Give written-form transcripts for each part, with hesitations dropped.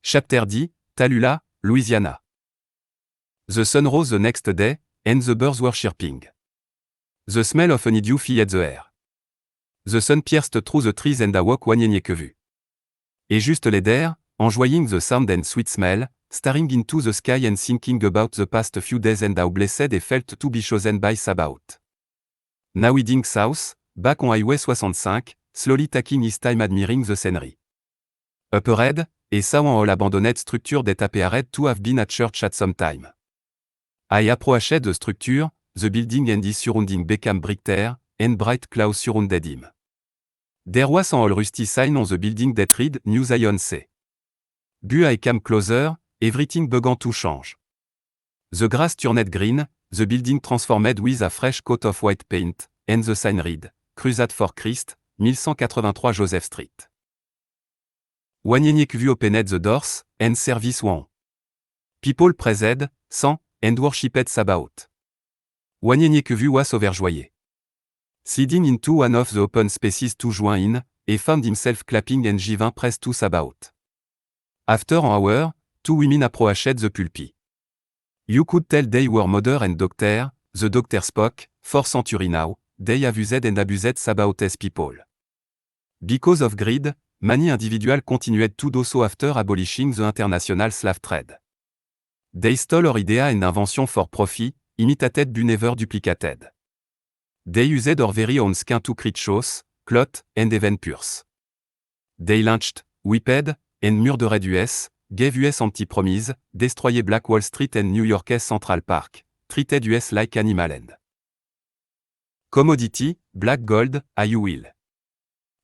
Chapter D, Tallulah, Louisiana. The sun rose the next day, and the birds were chirping. The smell of honeydew filled the air. The sun pierced through the trees and awoke Wanyenyekevu. Et juste les there, enjoying the sound and sweet smell, staring into the sky and thinking about the past few days and how blessed they felt to be chosen by Sabaoth. Now heading south, back on Highway 65, slowly taking his time admiring the scenery. Up ahead, he saw an old abandoned structure that appeared to have been a church at some time. I approached the structure, the building and its surrounding became brick there, and bright clouds surrounded him. There was an old rusty sign on the building that read New Zion C. But I came closer, everything began to change. The grass turned green, the building transformed with a fresh coat of white paint, and the sign read, Crusade for Christ, 1183 Joseph Street. Wanyenyekevu opened the doors, and service went. People praised, sang, and worshipped Sabaoth. Wanyenyekevu was overjoyed. Sliding into one of the open spaces to join in, he found himself clapping and giving praise to Sabaoth. After an hour, two women approached the pulpit. You could tell they were mother and doctor, the doctor spoke, for centuries now, they have used and abused Sabaoth's people. Because of greed, many individuals continued to do so after abolishing the international slave trade. They stole our idea and invention for profit, imitated but never duplicated. They used our very own skin to create shoes, cloth, and even purse. They lynched, whipped, and murdered US, gave US anti-promise, destroyed Black Wall Street and New York's Central Park, treated US like animal and commodity, black gold, you will.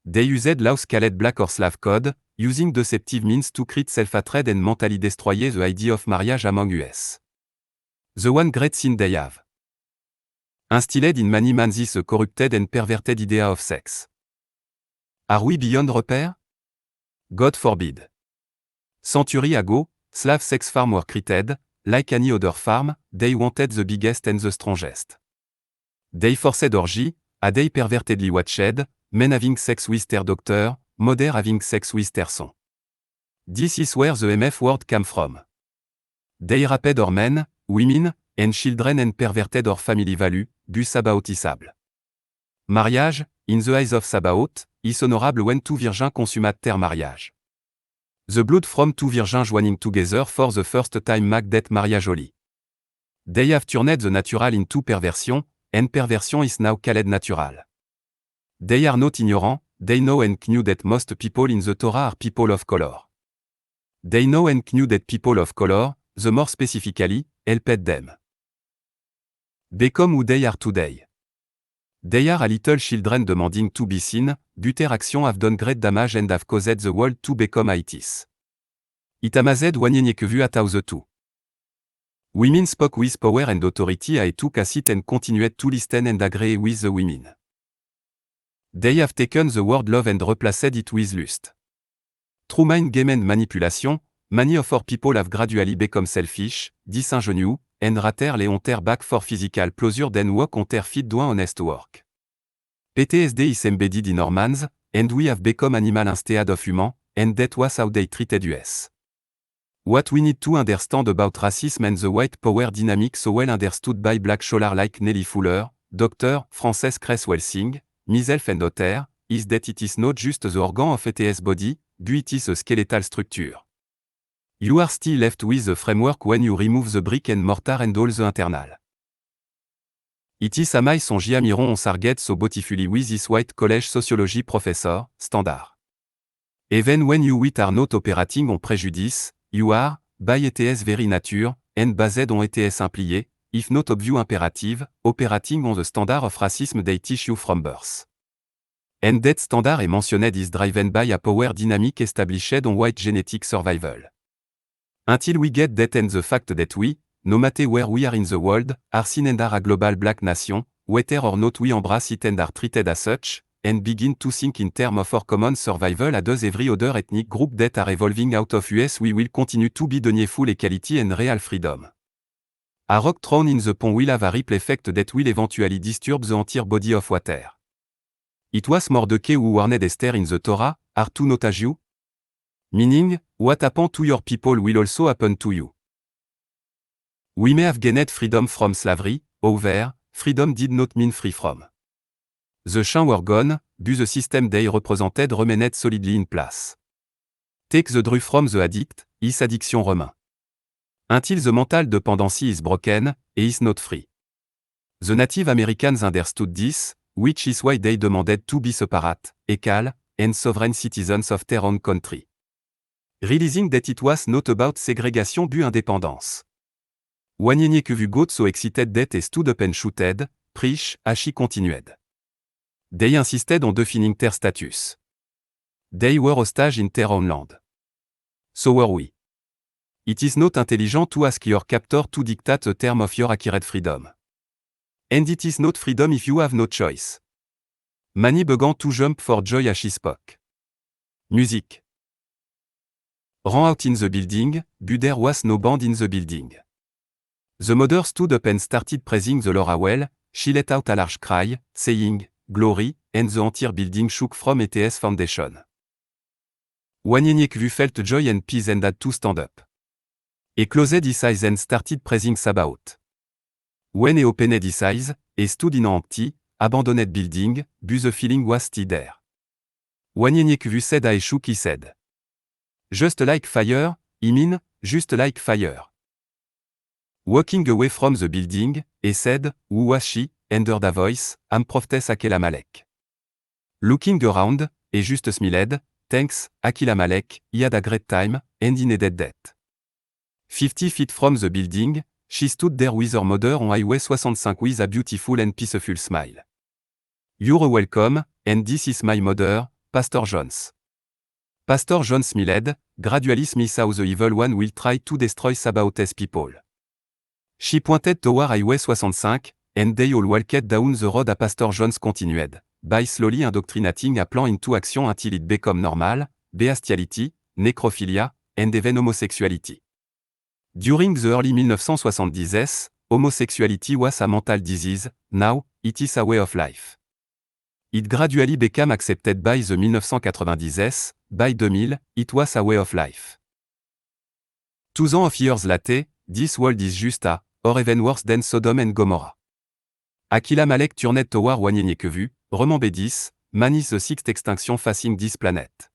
They used laws called black or slave code, using deceptive means to create self-hatred and mentally destroy the idea of marriage among US. The one great sin they have instilled in many men this corrupted and perverted idea of sex. Are we beyond repair? God forbid. Centuries ago, slave sex farms were created, like any other farm, they wanted the biggest and the strongest. They forced orgy, they pervertedly watched, men having sex with their doctor, mother having sex with their son. This is where the MF word came from. They raped our men, women, and children and perverted our family value, but Sabaothisable. Marriage, in the eyes of Sabaoth, is honorable when two virgins consummate their marriage. The blood from two virgins joining together for the first time make that marriage holy. They have turned the natural into perversion, and perversion is now called natural. They are not ignorant, they know and knew that most people in the Torah are people of color. They know and knew that people of color, the more specifically, helped them become who they are today. They are a little children demanding to be seen, but their actions have done great damage and have caused the world to become it is. It amazed Wanyenyekevu at how the two women spoke with power and authority. I took a seat and continued to listen and agree with the women. They have taken the word love and replaced it with lust. Through mind game and manipulation, many of our people have gradually become selfish, disingenuous, and rather lay on their back for physical pleasure than walk on their feet doing honest work. PTSD is embedded in our minds, and we have become animal instead of human, and that was how they treated us. What we need to understand about racism and the white power dynamic so well understood by black scholars like Nellie Fuller, Dr. Frances Cress Welsing, myself and author, is that it is not just the organ of ETS body, but it is a skeletal structure. You are still left with the framework when you remove the brick and mortar and all the internal. It is amai son Miron on sarget so beautifully with this white college sociology professor, standard. Even when you wit are not operating on prejudice, you are, by ETS very nature, and based on ETS implié, if not obvious imperative, operating on the standard of racism they teach you from birth. And that standard is mentioned is driven by a power dynamic established on white genetic survival. Until we get that and the fact that we, no matter where we are in the world, are seen and are a global black nation, whether or not we embrace it and are treated as such, and begin to think in terms of our common survival as every other ethnic group that are evolving out of US, we will continue to be denied full equality and real freedom. A rock thrown in the pond will have a ripple effect that will eventually disturb the entire body of water. It was Mordecai who warned Esther in the Torah, are to not as you? Meaning, what happened to your people will also happen to you. We may have gained freedom from slavery, however, freedom did not mean free from. The chains were gone, but the system they represented remained solidly in place. Take the drug from the addict, his addiction remain. Until the mental dependency is broken, he is not free. The Native Americans understood this, which is why they demanded to be separate, equal, and sovereign citizens of their own country. Realizing that it was not about segregation but independence. Wanyenyekevu got so excited that he stood up and shouted, "Preach," as she continued. They insisted on defining their status. They were hostage in their own land. So were we. It is not intelligent to ask your captor to dictate the term of your acquired freedom. And it is not freedom if you have no choice. Many began to jump for joy as she spoke. Music. Ran out in the building, but there was no band in the building. The mother stood up and started praising the Lord well. She let out a large cry, saying, "Glory," and the entire building shook from its foundation. Wanyenyekevu felt joy and peace and had to stand up. He closed his eyes and started praising Sabaoth. When he opened his eyes, he stood in an empty, abandoned building, but the feeling was still there. Wanyenyekevu said as he shook his head. Just like fire, I mean, just like fire. Walking away from the building, he said, "Who was she?" and heard a voice, "I'm Prophetess Akilamelech." Looking around, he just smiled, "Thanks, Akilamelech, he had a great time, and he needed that." 50 feet from the building, she stood there with her mother on Highway 65 with a beautiful and peaceful smile. "You're welcome, and this is my mother, Pastor Jones." Pastor Jones smiled, "Gradually smith how the evil one will try to destroy Sabaoth's people." She pointed toward Highway 65, and they all walked down the road as Pastor Jones continued, by slowly indoctrinating a plan into action until it became normal, bestiality, necrophilia, and even homosexuality. During the early 1970s, homosexuality was a mental disease, now, it is a way of life. It gradually became accepted by the 1990s, by 2000, it was a way of life. 2 of years later, this world is just a, or even worse than Sodom and Gomorrah. Akilamelech turned toward Wanyenyekevu, "Remember this, man is the sixth extinction facing this planet.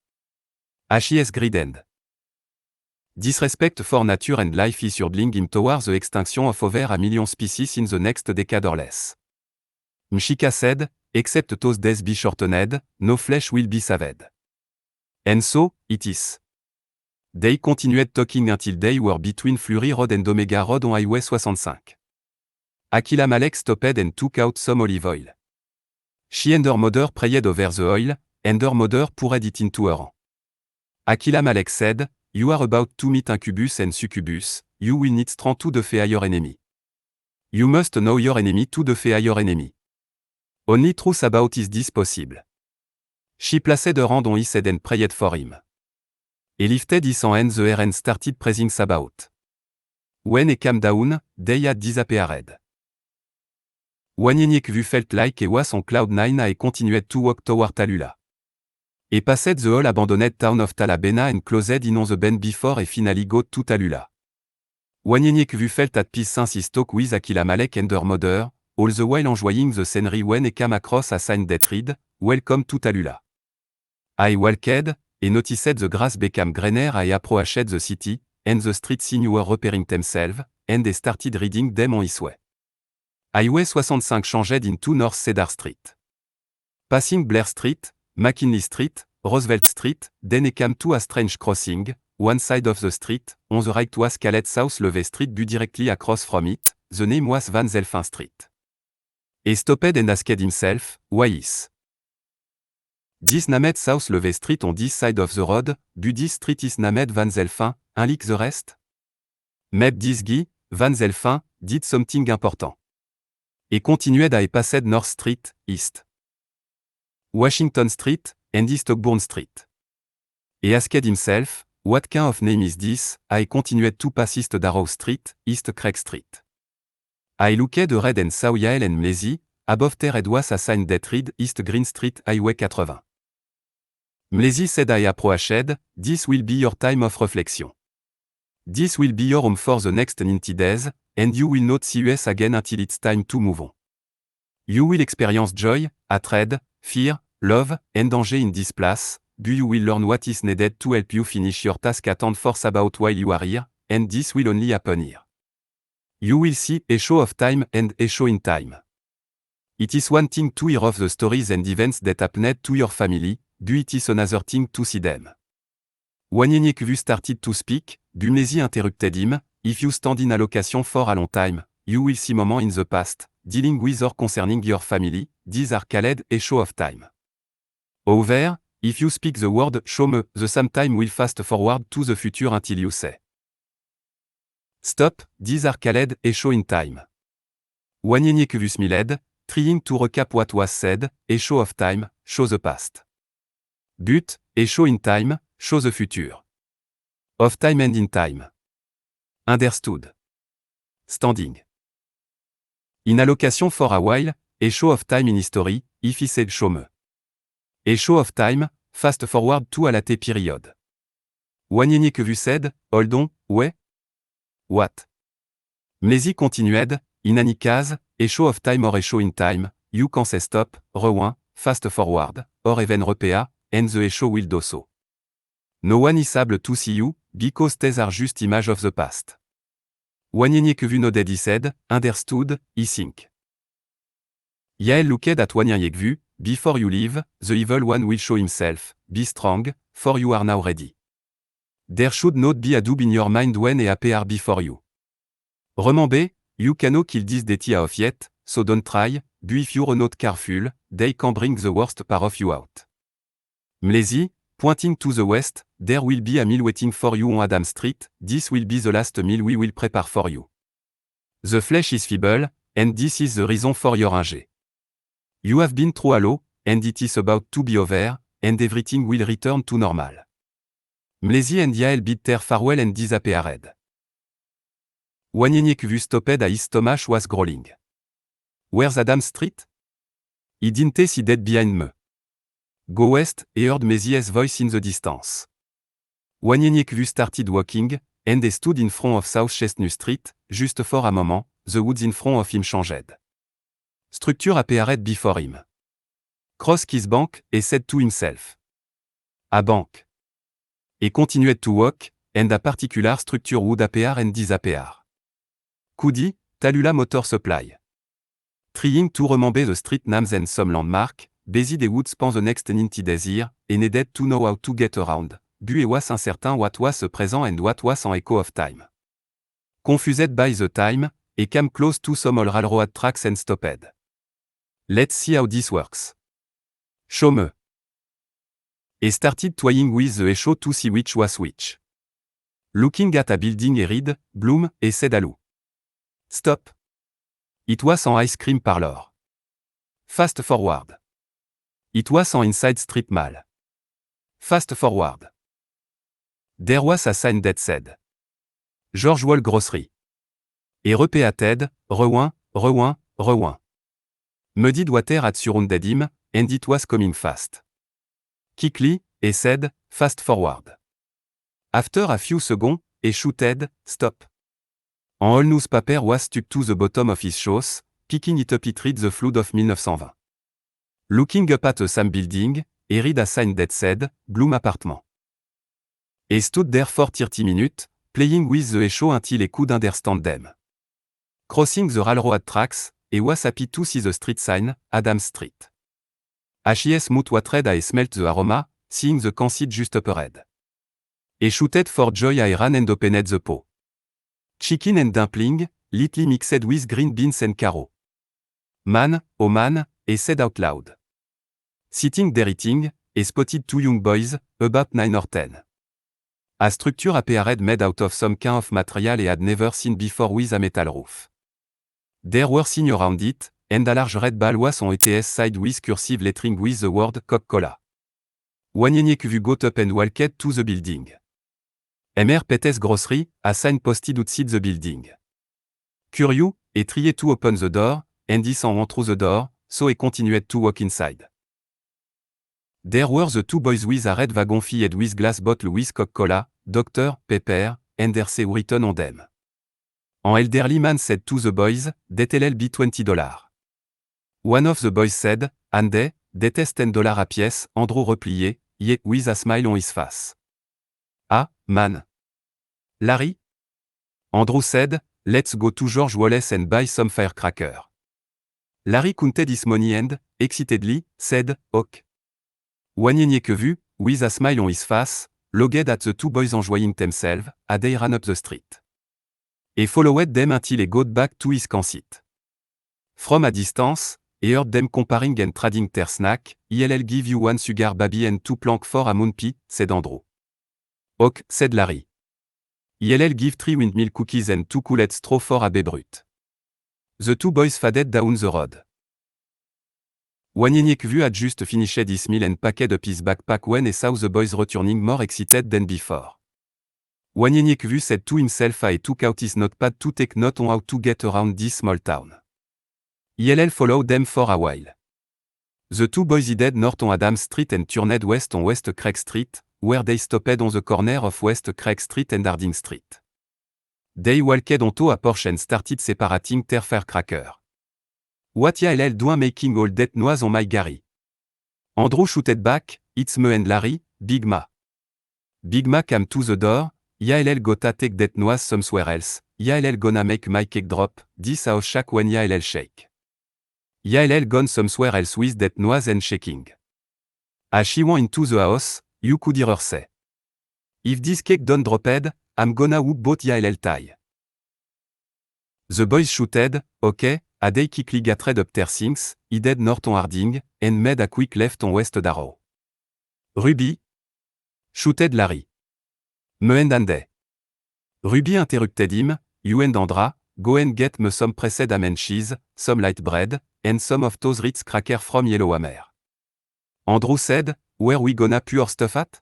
She is greed and disrespect for nature and life is hurtling him toward the extinction of over a million species in the next decade or less." Mshika said, "Except those days be shortened, no flesh will be saved." And so, it is. They continued talking until they were between Fleury Road and Omega Road on Highway 65. Akilamelech stopped and took out some olive oil. She and her mother prayed over the oil, and her mother poured it into her hand. Akilamelech said, "You are about to meet incubus and succubus, you will need strength to defeat your enemy. You must know your enemy to defeat your enemy. Only through Sabaoth is this possible." She placed her hand on his head and prayed for him. He lifted his hands the air and started praising Sabaoth. When he came down, they had disappeared. Wanyenyekevu felt like he was on cloud nine as he continued to walk toward Tallulah. He passed the whole abandoned town of Talabena and closed in on the bend before he finally got to Tallulah. Wanyenyekevu felt at peace since his talk with Akilamelech and her mother, all the while enjoying the scenery when he came across a sign that read, "Welcome to Tallulah." I walked, he noticed the grass became greener as he approached the city, and the streets were repairing themselves, and he started reading them on his way. Highway 65 changed into North Cedar Street. Passing Blair Street, McKinley Street, Roosevelt Street, then he came to a strange crossing. One side of the street, on the right was called South Levee Street but directly across from it, the name was Van Zelphin Street. He stopped and asked himself, "Why is this named South Levee Street on this side of the road, but this street is named Van Zelphin, unlike the rest? Maybe this guy, Van Zelphin, did something important." He continued as he passed North Street, East Washington Street, and East Ogburn Street. He asked himself, "What kind of name is this?" as he continued to pass East Darrow Street, East Craig Street. I looked red and saw Yael and Mlazy, above there was a sign that read East Green Street Highway 80. Mlezi said I approached, this will be your time of reflection. This will be your home for the next 90 days, and you will not see us again until it's time to move on. You will experience joy, hatred, fear, love, and danger in this place, but you will learn what is needed to help you finish your task and force about while you are here, and this will only happen here. You will see a show of time and a show in time. It is one thing to hear of the stories and events that happened to your family, but it is another thing to see them. Wanyenyekvu started to speak, but Mlezi interrupted him. If you stand in a location for a long time, you will see moments in the past, dealing with or concerning your family, these are called a show of time. However, if you speak the word show me, the same time will fast forward to the future until you say stop, these are called a show in time. Wanyenyekvu smiled, trying to recap what was said, a show of time, show the past. But, a show in time, show the future. Of time and in time. Understood. Standing. In allocation for a while, a show of time in history, if he said show me. A show of time, fast forward to a late period. Wanyenyekvu said, hold on, ouais? What? Mlezi continued, in any case, a show of time or a show in time, you can say stop, rewind, fast forward, or even repair, and the show will do so. No one is able to see you, because these are just images of the past. Wanyenyekvu nodded he said, understood, I think. Yael looked at Wanyenyekvu, before you leave, the evil one will show himself, be strong, for you are now ready. There should not be a doubt in your mind when he appear before you. Remember, you cannot kill this deity off yet, so don't try, but if you're not careful, they can bring the worst part of you out. Mlezi, pointing to the west, there will be a meal waiting for you on Adam Street, this will be the last meal we will prepare for you. The flesh is feeble, and this is the reason for your injury. You have been through a lot, and it is about to be over, and everything will return to normal. Mlezi and Yael bid their farewell and disappeared. Wanyenyekvu stopped as his stomach was growling. Where's Adam Street? He didn't see dead behind me. Go west, he heard Mlezi's voice in the distance. Wanyenyekvu started walking, and he stood in front of South Chestnut Street, just for a moment, the woods in front of him changed. Structure appeared before him. Crossed his bank, he said to himself. A bank. He continued to walk, and a particular structure would appear and disappear. Could Tallulah Motor Supply. Trying to remember the street names and some landmark, busy they would spend the next 90 days here, and needed to know how to get around, but he was uncertain what was the present and what was an echo of time. Confused by the time, he came close to some old railroad tracks and stopped. Let's see how this works. Show me. He started toying with the echo to see which was which. Looking at a building he read, Bloom, he said hello. Stop. It was an ice cream parlor. Fast forward. It was an inside strip mall. Fast forward. There was a sign that said George Wall Grocery. Et repeated, rewind, rewind, rewind. Muddied water had surrounded him, and it was coming fast. Quickly, he said, fast forward. After a few seconds, he shouted, stop. An old newspaper was stuck to the bottom of his shoes, picking it up it read the flood of 1920. Looking up at the same building, he read a sign that said, Bloom Apartment. He stood there for 30 minutes, playing with the echo until he could understand them. Crossing the railroad tracks, he was happy to see the street sign, Adam Street. His mouth watered as he smelt the aroma, seeing the conceit just up ahead. He shouted for joy as he ran and opened the pot. Chicken and dumpling, lightly mixed with green beans and carrots. Man, oh man, he said out loud. Sitting there eating, he spotted two young boys, about 9 or 10. A structure appeared made out of some kind of material he had never seen before with a metal roof. There were signs around it, and a large red ball was on its side with cursive lettering with the word Coca-Cola. Wanyenyekvu got up and walked to the building. Mr. Pet's Grocery, a sign posted outside the building. Curious, he tried to open the door, and he saw through the door, so he continued to walk inside. There were the two boys with a red wagon filled with glass bottle with Coca-Cola, Dr. Pepper, and RC written on them. An elderly man said to the boys, that'll be $20. One of the boys said, Andy, that's $10 a pièce, Andrew replied, yeah, with a smile on his face. Ah, man. Larry? Andrew said, let's go to George Wallace and buy some firecracker. Larry counted his money and, excitedly, said, ok. Wanyenier que vu, with a smile on his face, looked at the two boys enjoying themselves, as they ran up the street. He followed them until he got back to his campsite. From a distance, he heard them comparing and trading their snack. I'll give you one sugar baby and two plank for a moon pie, said Andrew. Ok, said Larry. I'll give 3 windmill cookies and 2 coulettes straw for a bebrut. The two boys faded down the road. Wanyenier vu had just finished his meal and packed up his backpack when he saw the boys returning more excited than before. Wanyenier vu said to himself I took out his notepad to take note on how to get around this small town. I'll follow them for a while. The two boys headed north on Adams Street and turned west on West Craig Street, where they stopped on the corner of West Craig Street and Harding Street. They walked onto a porch and started separating their firecracker. What y'all doing making all that noise on my Gary? Andrew shouted back, it's me and Larry, Big Ma. Big Ma came to the door, y'all gotta take that noise somewhere else, y'all gonna make my cake drop, this house shake when y'all shake. Y'all gone somewhere else with that noise and shaking. As she went into the house, you could hear her say. If this cake don't dropped, I'm gonna whoop both y'all tie. The boys shouted, okay, a they quickly gathered up their things, headed north on Harding, and made a quick left on West Darrow. Ruby? Shouted Larry. Me and Andy. Ruby interrupted him, you and Andra, go and get me some pressed ham and cheese, some light bread, and some of those Ritz crackers from Yellowhammer. Andrew said, where we gonna put our stuff at?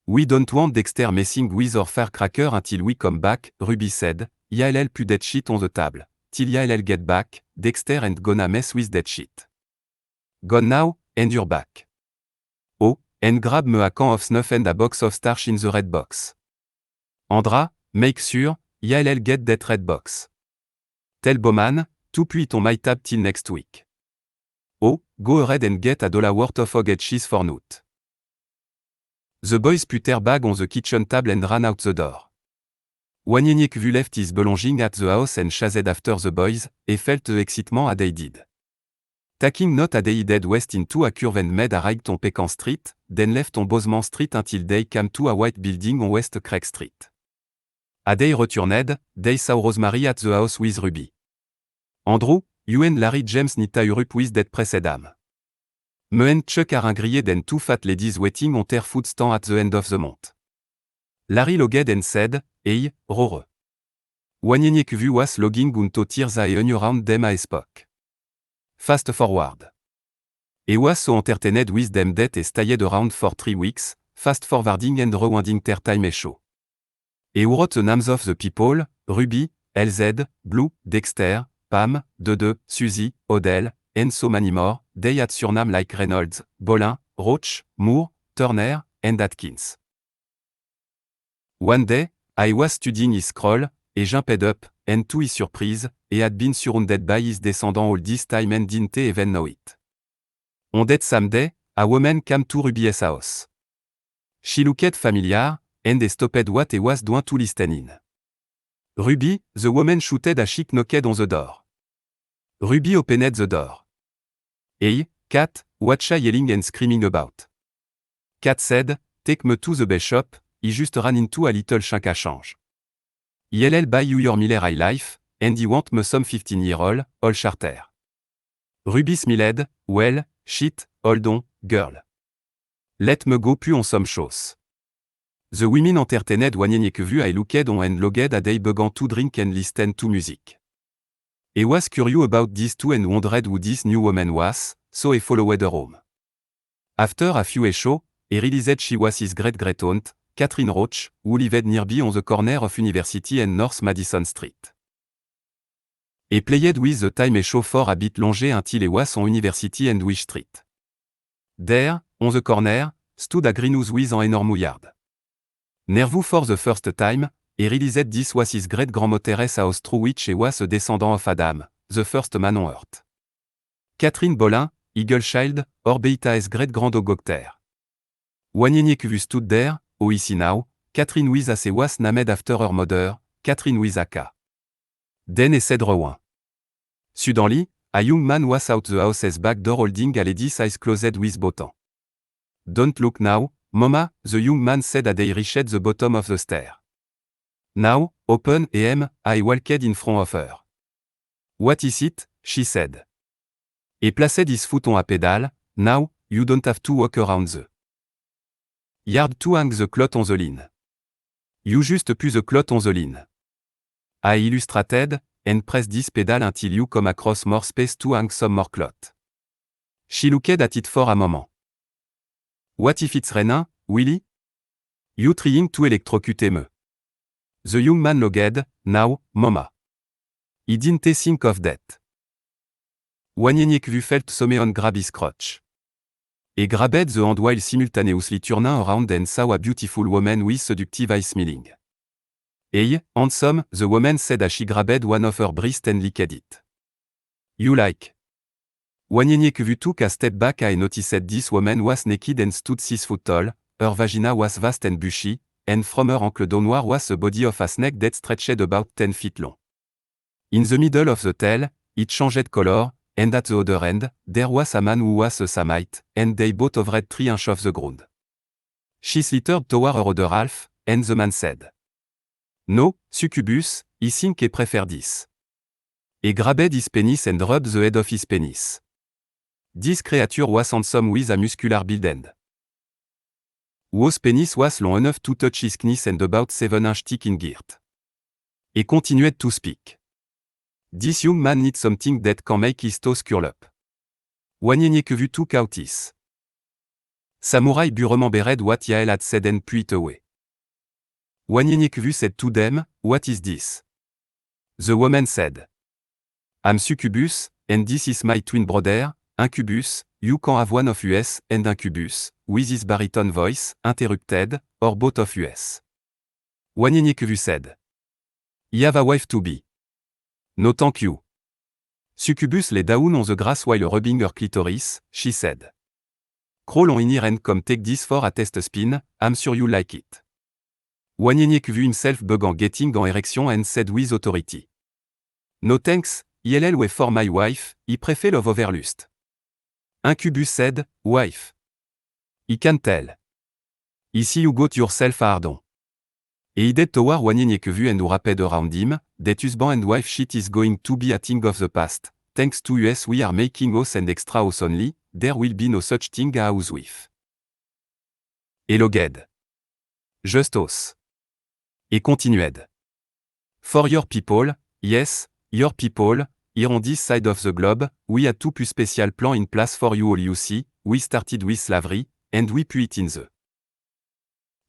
We don't want Dexter messing with our firecracker until we come back, Ruby said, y'all put that shit on the table. Till y'all get back, Dexter ain't gonna mess with that shit. Gone now, and you're back. Oh, and grab me a can of snuff and a box of starch in the red box. Andra, make sure, y'all get that red box. Tell Bowman, to put on my tab till next week. Oh, go ahead and get $1 worth of Hogged cheese for note. The boys put their bag on the kitchen table and ran out the door. Wanyenier vu left his belongings at the house and chased after the boys, and felt the excitement as they did. Taking note as they headed west into a curve and made a right on Pecan Street, then left on Bozeman Street until they came to a white building on West Craig Street. As they returned, they saw Rosemary at the house with Ruby. Andrew, you and Larry James need to hurry up with that pressed ham. Me and Chuck are hungry and two fat ladies waiting on their food stand at the end of the month. Larry logged and said, hey, Rore. Wanyenier vu was logging unto tears a around them a spoke. Fast forward. He was so entertained with them that he stayed around for 3 weeks, fast forwarding and rewinding their time show. He wrote the names of the people, Ruby, LZ, Blue, Dexter, Pam, Dede, Suzy, Odell, and so many more. They had surnames like Reynolds, Bolin, Roach, Moore, Turner, and Atkins. One day, I was studying his scroll, et jumped up, and to his surprise, he had been surrounded by his descendants all this time and didn't even know it. On that same day, a woman came to Ruby's house. She looked familiar, and he stopped what he was doing to listen in. Ruby, the woman shouted as she knocked on the door. Ruby opened the door. Hey, Cat, what's yelling and screaming about? Cat said, take me to the best shop, he just ran into a little chunk à change. I'll buy you your Miller High Life, and he want me some 15-year-old, all charter. Ruby smiled, well, shit, hold on, girl. Let me go pu on some shows. The women entertained Wanyenier vu I looked on and logged a they began to drink and listen to music. He was curious about these two and wondered who this new woman was, so he followed her home. After a few shows, he realized she was his great-great-aunt, Catherine Roach, who lived nearby on the corner of University and North Madison Street. He played with the time show for a bit longer until he was on University and Wish Street. There, on the corner, stood a greenhouse with an enormous yard. Nervous for the first time, et realized this was his great grandmother's house through which he was a descendant of Adam, the first man on earth. Catherine Bolin, Eagle Child, or Beita's great grandogocter. Wanyeniekvu stood there, o ici now, Catherine with as was named after her mother, Catherine with Aka. Den et said Rowan. Suddenly, a young man was out the house's back door holding a lady's eyes closed with botan. Don't look now, Mama, the young man said as they reached the bottom of the stair. Now, open I walked in front of her. What is it? She said. He placed his foot on a pedal. Now, you don't have to walk around the yard to hang the cloth on the line. You just put the cloth on the line. I illustrated, and press this pedal until you come across more space to hang some more cloth. She looked at it for a moment. What if it's raining, Willie? You trying to electrocute me? The young man looked. Now, Mama. He didn't think of that. Wanyeniekvu felt Someone grab his crotch. He grabbed the hand while simultaneously turning around and saw a beautiful woman with seductive eyes smiling. Hey, handsome, the woman said as she grabbed one of her breasts and licked it. You like? Wanyeniekvu took a step back and noticed this woman was naked and stood 6 foot tall, her vagina was vast and bushy, and from her ankle downward was the body of a snake that stretched about 10 feet long. In the middle of the tail, it changed color, and at the other end, there was a man who was a Samite, and they both hovered 3 inches off the ground. She slittered toward her other half, and the man said, No, succubus, I think I prefer this. He grabbed his penis and rubbed the head of his penis. This creature was handsome with a muscular build and whose penis was long enough to touch his knees and about 7 inches thick in girth. He continued to speak. This young man needs something that can make his toes curl up. Wanyeniekvu took out his samurai bu remembered what Yael had said and put it away. Wanyeniekvu said to them, What is this? The woman said, I'm succubus, and this is my twin brother, incubus. You can have one of us, and incubus, with his baritone voice, interrupted, or both of us. Wanyeniekvu said, I have a wife to be. No thank you. Succubus lay down on the grass while rubbing her clitoris, she said. Crawl on in here and come take this for a test spin, I'm sure you like it. Wanyeniekvu himself began getting an erection and said with authority. No thanks, ILL way for my wife, I prefer love over lust. Incubus said, Wife. I can tell. Ici you got yourself a hard-on. He did toward Wanyeniekvu and wrapped around him, that husband and wife shit is going to be a thing of the past. Thanks to us we are making house and extra house only, there will be no such thing a housewife. Eloged. Just house. Et continued. For your people, yes, your people, here on this side of the globe, we had 2 special plan in place for you all you see, we started with slavery, and we put it in the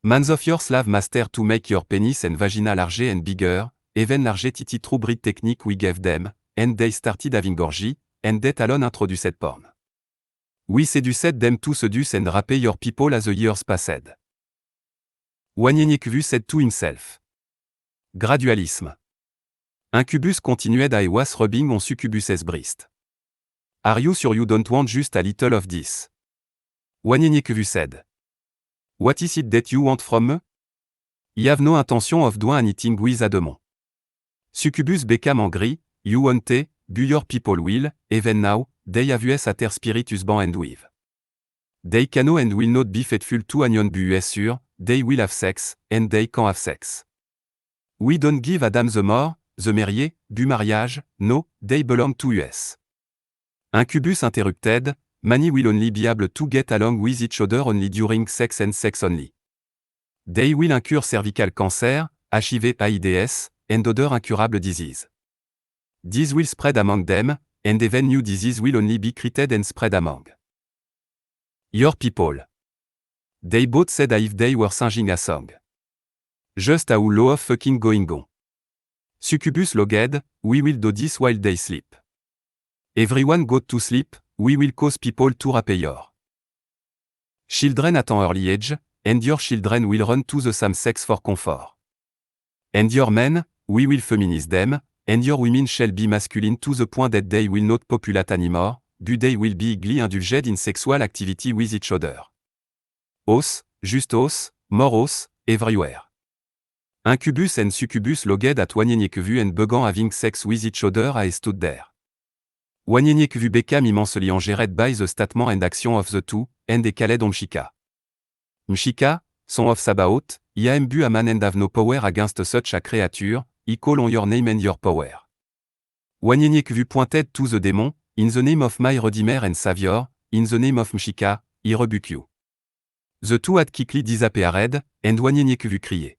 Mans of your slave master to make your penis and vagina larger and bigger, even larger titty true breed technique we gave them, and they started having orgy, and that alone introduced porn. We seduced them to seduce and rape your people as the years passed. Wanyeniekvu said to himself. Gradualisme. Incubus continued I was rubbing on succubus's breast. Are you sure you don't want just a little of this? Wanyeniekvu said. What is it that you want from me? I have no intention of doing anything with a demon. Succubus became angry, you want to, but your people will, even now, they have us at their spirit husband and wife. They cannot and will not be faithful to anyone but us sure, they will have sex, and they can have sex. We don't give Adam the more, the marié, but mariage, no, they belong to us. Incubus interrupted, many will only be able to get along with each other only during sex and sex only. They will incur cervical cancer, HIV/AIDS, and other incurable disease. These will spread among them, and even new disease will only be created and spread among your people. They both said if they were singing a song. Just a whole lot of fucking going on. Succubus logged, we will do this while they sleep. Everyone got to sleep, we will cause people to rape your Children at an early age, and your children will run to the same sex for comfort. And your men, we will feminize them, and your women shall be masculine to the point that they will not populate anymore, but they will be eagerly indulged in sexual activity with each other. Os, just os, more os, everywhere. Incubus and succubus logged at Wanieniekvu and began having sex with each other I stood there. Wanieniekvu became immensely engered by the statement and action of the two, and they called on Mshika. Mshika, son of Sabaoth, I am bu a man and have no power against such a creature, I call on your name and your power. Wanieniekvu pointed to the demon, in the name of my Redeemer and Savior, in the name of Mshika, I rebuke you. The two had quickly disappeared, and Wanieniekvu cried.